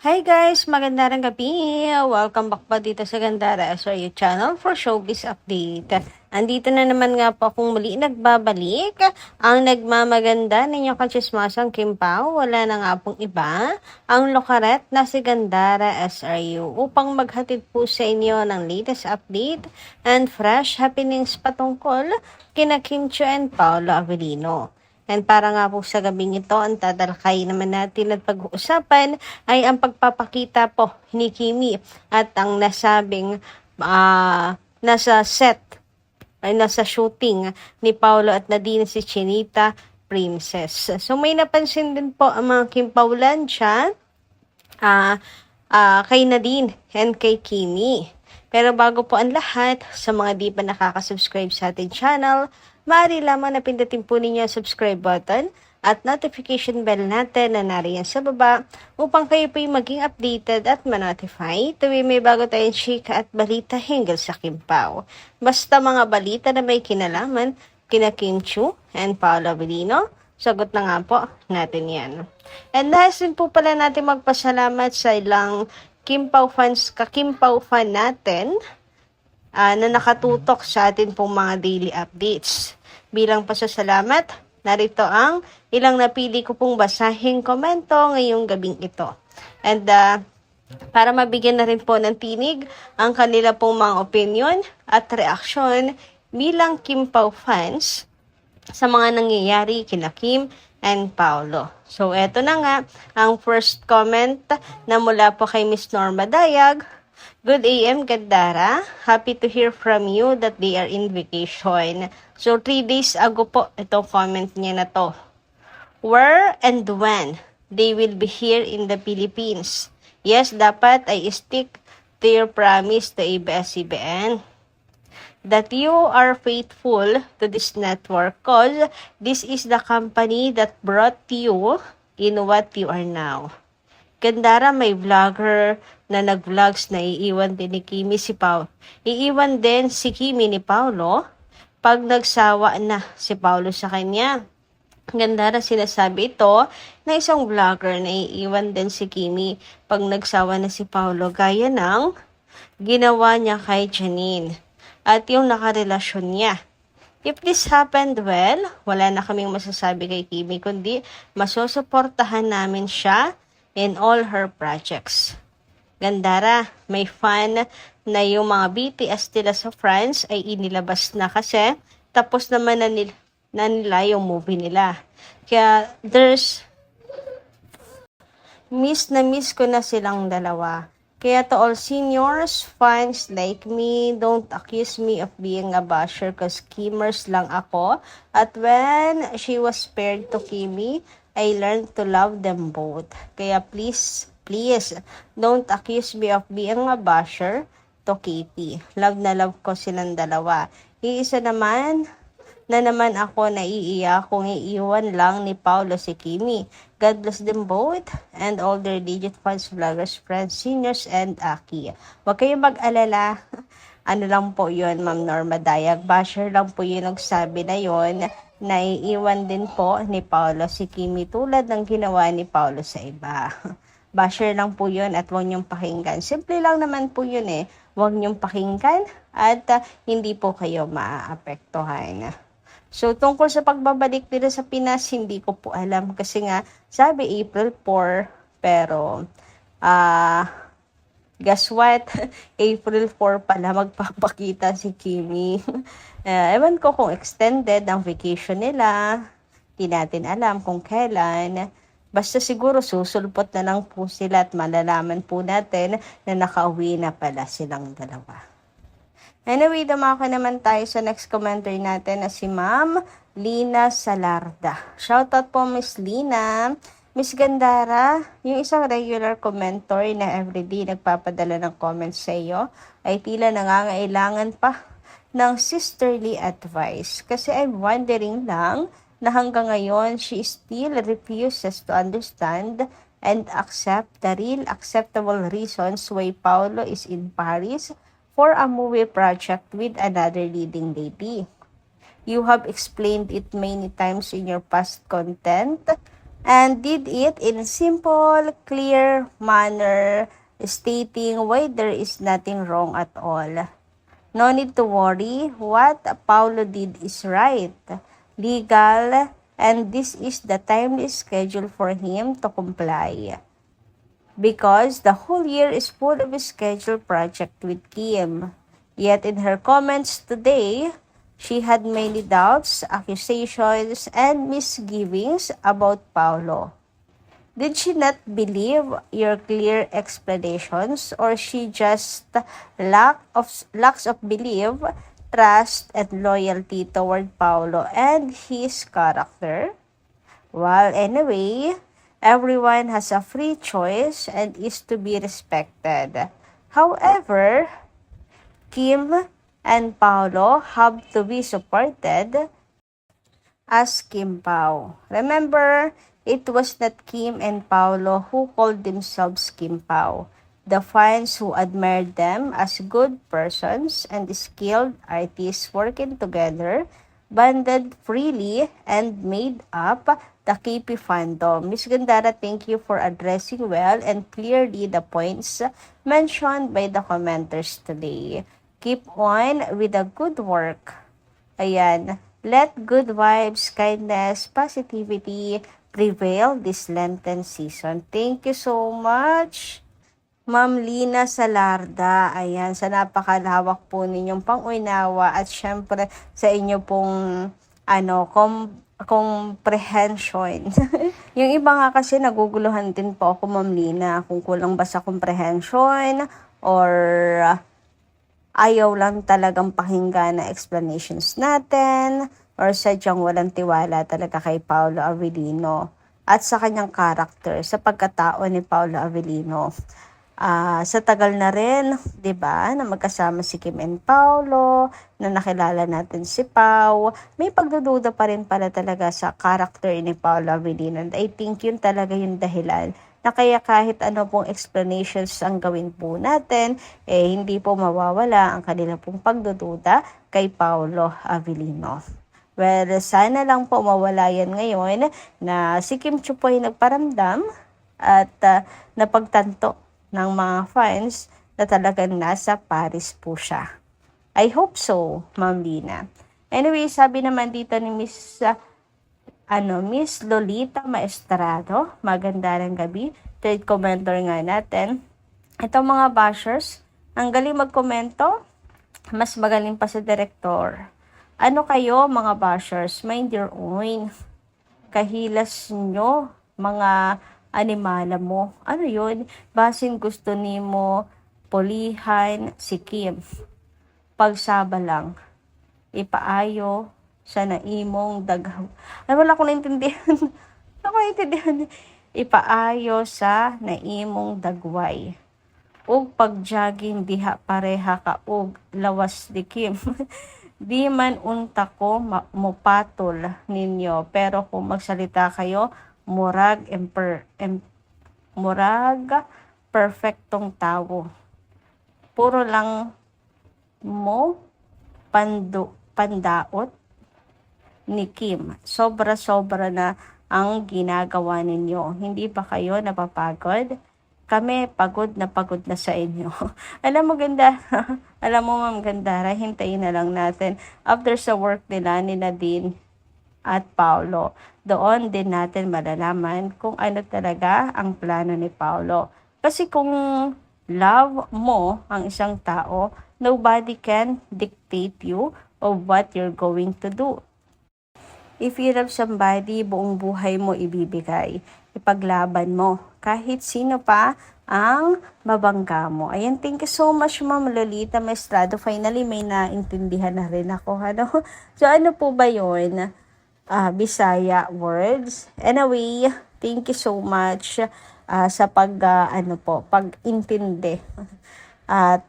Hi guys! Magandang gabi! Welcome back po dito sa Gandara SRU channel for showbiz update. Andito na naman nga po akong muli nagbabalik. Ang nagmamaganda ninyong katsismasang Kim Pao, wala na nga pong iba, ang lokaret na si Gandara SRU upang maghatid po sa inyo ng latest update and fresh happenings patungkol kina Kim Chiu and Paolo Avellino. And para nga po sa gabing ito, ang tatalakay naman natin at pag-uusapan ay ang pagpapakita po ni Kimi at ang nasabing nasa set ay nasa shooting ni Paolo at Nadine si Chinita Princess. So may napansin din po ang mga Kim Paulansya kay Nadine and kay Kimi. Pero bago po ang lahat, sa mga di pa nakaka-subscribe sa ating channel, maaari lamang na pindutin po ninyo ang subscribe button at notification bell natin na nariyan sa baba upang kayo po maging updated at ma-notify tuwing may bago tayong chika at balita hinggil sa Kim Pao. Basta mga balita na may kinalaman kina Kim Chiu and Paolo Avellino, sagot na nga po natin yan. And nais din po pala natin magpasalamat sa ilang Kim Pao fans, ka-Kim Pao fan natin na nakatutok sa atin pong mga daily updates. Bilang pasasalamat, narito ang ilang napili ko pong basahing komento ngayong gabing ito. And para mabigyan na rin po ng tinig ang kanila pong mga opinion at reaksyon bilang Kim Pao fans sa mga nangyayari kina Kim and Paolo. So, eto na nga ang first comment na mula po kay Miss Norma Dayag. Good AM, Gandara. Happy to hear from you that they are in vacation. So, 3 days ago po, itong comment niya na to. Where and when they will be here in the Philippines? Yes, dapat ay stick to your promise to ABS-CBN that you are faithful to this network because this is the company that brought you in what you are now. Gandara, may vlogger na nag-vlogs na iiwan din ni Kimi si Paolo. Iiwan din si Kimi ni Paolo pag nagsawa na si Paolo sa kanya. Gandara, sinasabi ito na isang vlogger na iiwan din si Kimi pag nagsawa na si Paolo gaya ng ginawa niya kay Janine at yung nakarelasyon niya. If this happened, well, wala na kaming masasabi kay Kimi kundi masusuportahan namin siya in all her projects. Gandara, may fan na yung mga BTS nila sa France ay inilabas na kasi tapos naman na nila yung movie nila. Kaya miss ko na silang dalawa. Kaya to all seniors, fans like me, don't accuse me of being a basher cause Kimmers lang ako. At when she was paired to Kimi, I learned to love them both. Kaya please, don't accuse me of being a basher to Katie. Love na love ko silang dalawa. Iisa naman ako naiiyak kung iiwan lang ni Paolo si Kimi. God bless them both and all their legit fans, vloggers, friends, seniors, and Aki. Huwag kayong mag-alala. Ano lang po yun, Ma'am Norma Dayag. Basher lang po yun nagsabi na yun. Naiiwan din po ni Paolo si Kimi tulad ng ginawa ni Paolo sa iba. Basher lang po yun at huwag niyong pakinggan. Simple lang naman po yun eh. Huwag niyong pakinggan at hindi po kayo maaapektuhan. So, tungkol sa pagbabalik nila sa Pinas, hindi ko po alam. Kasi nga, sabi April 4, pero, guess what? April 4 pala magpapakita si Kimi. Ewan ko kung extended ang vacation nila. Di natin alam kung kailan. Basta siguro susulpot na lang po sila at malalaman po natin na nakauwi na pala silang dalawa. Anyway, dumako naman tayo sa next commenter natin na si Ma'am Lina Salarda. Shoutout po Miss Lina. Miss Gandara, yung isang regular commenter na everyday nagpapadala ng comments sa iyo ay tila nangangailangan pa ng sisterly advice. Kasi I'm wondering lang na hanggang ngayon she still refuses to understand and accept the real acceptable reasons why Paolo is in Paris for a movie project with another leading lady. You have explained it many times in your past content, and did it in a simple, clear manner, stating why there is nothing wrong at all. No need to worry, what Paulo did is right, legal, and this is the timely schedule for him to comply. Because the whole year is full of a scheduled project with Kim. Yet in her comments today, she had many doubts, accusations, and misgivings about Paulo. Did she not believe your clear explanations, or she just lacks of belief, trust, and loyalty toward Paulo and his character? Well, anyway, everyone has a free choice and is to be respected. However, Kim and Paulo have to be supported as Kim Pao. Remember, it was not Kim and Paulo who called themselves Kim Pao. The fans who admired them as good persons and skilled artists working together bonded freely and made up the KP fandom. Miss Gandara, thank you for addressing well and clearly the points mentioned by the commenters today. Keep on with the good work. Ayan. Let good vibes, kindness, positivity prevail this Lenten season. Thank you so much, Ma'am Lina Salarda. Ayan, sa napakalawak po ninyong pangunawa at syempre sa inyo pong comprehension. Yung iba nga kasi naguguluhan din po ako, Ma'am Lina, kung kulang ba sa comprehension or ayaw lang talagang pakinggan na explanations natin or sadyang walang tiwala talaga kay Paolo Avellino at sa kanyang character, sa pagkatao ni Paolo Avellino. Sa tagal na rin, 'di ba, na magkasama si Kim and Paolo, na nakilala natin si Pao, may pagdududa pa rin pala talaga sa character ni Paolo Avellino. And I think yun talaga yung dahilan na kaya kahit ano pong explanations ang gawin po natin, hindi po mawawala ang kanila pong pagdududa kay Paolo Avellino. Well, sana lang po mawala yan ngayon na si Kim Chiu po ay nagparamdam at napagtanto ng mga fans na talagang nasa Paris po siya. I hope so, Ma'am Lina. Anyway, sabi naman dito ni Miss Lolita Maestrado, maganda ng gabi. Third commenter nga natin. Itong mga bashers, ang galing magkomento, mas magaling pa sa direktor. Ano kayo mga bashers? Mind your own. Kahilas nyo, mga animala mo. Ano yun? Basin gusto ni mo polihan si Kim. Pagsaba lang. Ipaayo sa naimong daghaw. Ay, wala ko naintindihan. Wala ko naintindihan. Ipaayo sa naimong dagway. Ug pagjaging diha pareha ka ug lawas di Kim. Di man unta ko mupatol ninyo, pero kung magsalita kayo, murag perfectong tao. Puro lang mo pandaot ni Kim. Sobra-sobra na ang ginagawa ninyo. Hindi ba kayo napapagod? Kami pagod na sa inyo. Alam mo ganda, alam mo Ma'am Gandara, hintayin na lang natin after sa work nila ni Nadine at Paulo. Doon din natin malalaman kung ano talaga ang plano ni Paulo. Kasi kung love mo ang isang tao, nobody can dictate you of what you're going to do. If you love somebody, buong buhay mo ibibigay. Ipaglaban mo. Kahit sino pa ang mabangga mo. Ayan, thank you so much Ma'am Lolita Maestrado. Finally, may naintindihan na rin ako. Ano? So, ano po ba yun? Bisaya words. Anyway, thank you so much sa pag-intindi. At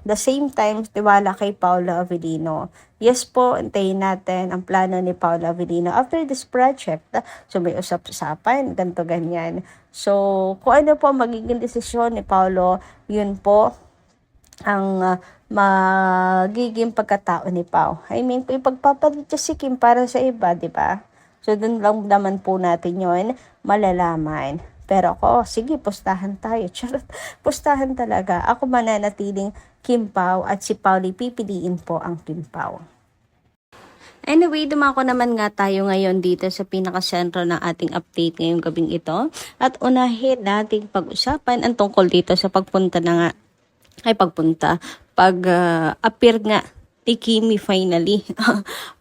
the same time, tiwala kay Paolo Avellino. Yes po, antayin natin ang plano ni Paolo Avellino after this project. So may usap-usapan, ganto ganyan. So kung ano po magiging desisyon ni Paolo, yun po ang magiging pagkatao ni Pao. I mean, kung ipagpapalit si Kim para sa iba, di ba? So, dun lang naman po natin yon malalaman. Pero ako, sige, pustahan tayo. Charot, pustahan talaga. Ako mananatiling Kim Pao at si Pauli pipiliin po ang Kim Pao. Anyway, dumako naman nga tayo ngayon dito sa pinakasentro ng ating update ngayong gabing ito. At unahin nating pag-usapan ang tungkol dito sa pagpunta na nga, pag-appear nga ni Kimi finally.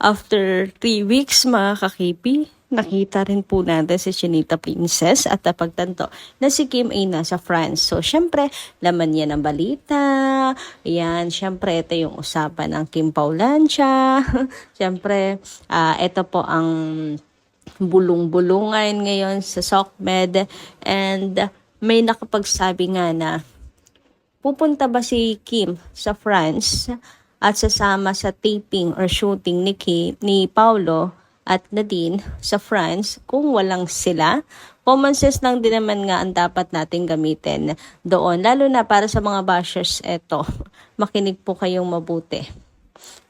After 3 weeks mga kakipi, nakita rin po natin si Chinita Princess at napagtanto na si Kim ay nasa France. So, syempre, laman yan ng balita. Ayan, syempre, ito yung usapan ng Kim Paulancia. Syempre, ito po ang bulong-bulungan ngayon sa SOCMED. And may nakapagsabi nga na pupunta ba si Kim sa France at sasama sa taping or shooting ni Paolo at Nadine sa France kung walang sila. Common sense lang din naman nga ang dapat nating gamitin doon. Lalo na para sa mga bashers, eto, makinig po kayong mabuti.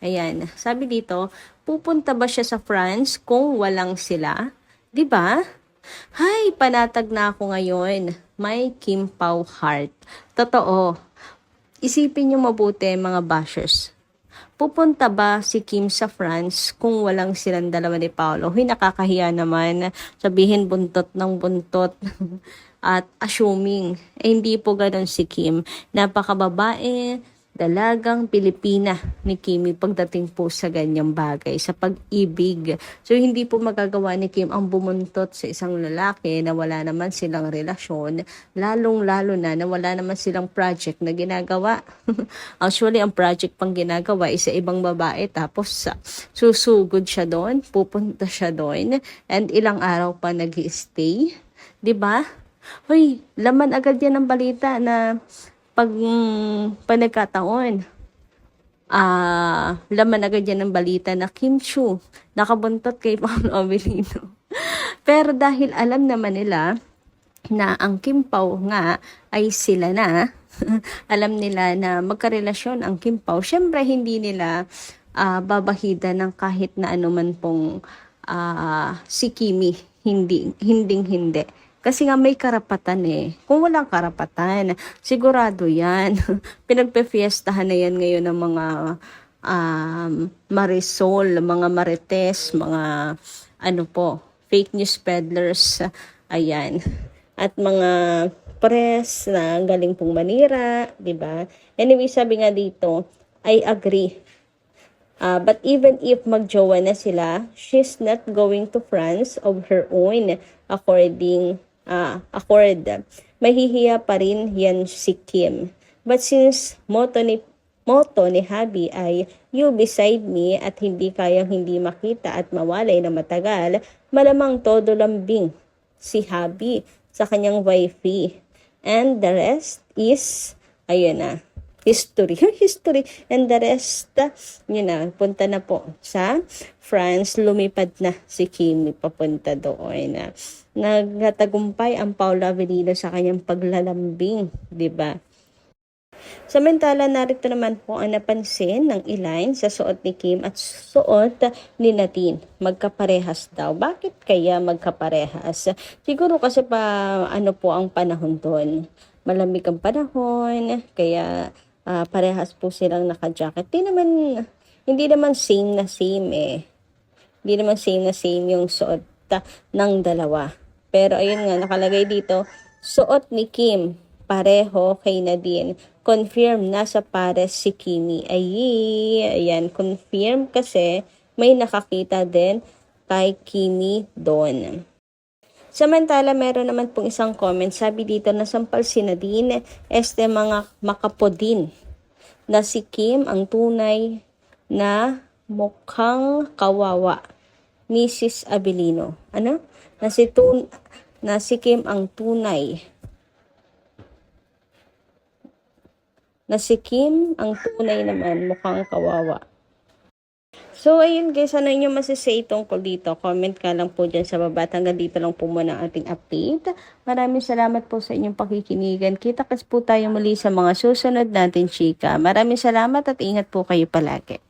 Ayan, sabi dito, pupunta ba siya sa France kung walang sila? 'Di ba? Hay, panatag na ako ngayon. May Kim Pao heart. Totoo. Isipin niyo mabuti mga bashers. Pupunta ba si Kim sa France kung walang silang dalawa ni Paolo? Huy, nakakahiya naman. Sabihin buntot ng buntot. At assuming, hindi po ganun si Kim. Napakababae, dalagang Pilipina ni Kimi pagdating po sa ganyang bagay, sa pag-ibig. So, hindi po magagawa ni Kim ang bumuntot sa isang lalaki na wala naman silang relasyon, lalong-lalo na wala naman silang project na ginagawa. Actually, ang project pang ginagawa is sa ibang babae, tapos susugod siya doon, pupunta siya doon, and ilang araw pa nag-i-stay. 'Di ba? Hoy, laman agad yan ng balita na pag panagkataon, laman agad yan ng balita na Kim Chiu nakabuntot kay Paolo Avellino. Pero dahil alam naman nila na ang Kim Pao nga ay sila na, alam nila na magkarelasyon ang Kim Pao, syempre hindi nila babahida ng kahit na anuman pong si Kimi, hindi. Kasi nga may karapatan eh. Kung walang karapatan, sigurado yan. Pinagpe-fiestahan na yan ngayon ng mga Marisol, mga Marites, mga fake news peddlers. Ayan. At mga press na galing pong manira, di ba? Anyway, sabi nga dito, I agree. But even if magjowa na sila, she's not going to France of her own, mahihiya pa rin yan si Kim. But since motto ni Habi ay you beside me at hindi kayang hindi makita at mawalay na matagal, malamang todo lambing si Habi sa kanyang wifey. And the rest is, ayun na, history. And the rest, punta na po sa France. Lumipad na si Kimi papunta doon. Nagtagumpay ang Paolo Avellino sa kanyang paglalambing, di ba? Samantala, narito naman po ang napansin ng ilan sa suot ni Kim at suot ni Nadine. Magkaparehas daw. Bakit kaya magkaparehas? Siguro kasi po ang panahon doon. Malamig ang panahon, kaya parehas po silang naka-jacket. Hindi naman same na same eh. Hindi naman same na same yung suot ng dalawa. Pero ayun nga, nakalagay dito, suot ni Kim, pareho kay Nadine. Confirm na sa pares si Kimi. Ayan, confirm kasi may nakakita din kay Kimi doon. Samantala, meron naman pong isang comment. Sabi dito na sampal si Nadine, mga makapodin na si Kim ang tunay na mukhang kawawa. Mrs. Avellino. Na si Kim ang tunay. Na si Kim ang tunay naman mukhang kawawa. So, ayun guys, ano inyo masasay tungkol dito? Comment ka lang po dyan sa baba. Hanggang dito lang po muna ang ating update. Maraming salamat po sa inyong pakikinigan. Kita-kits po tayo muli sa mga susunod natin, chika. Maraming salamat at ingat po kayo palagi.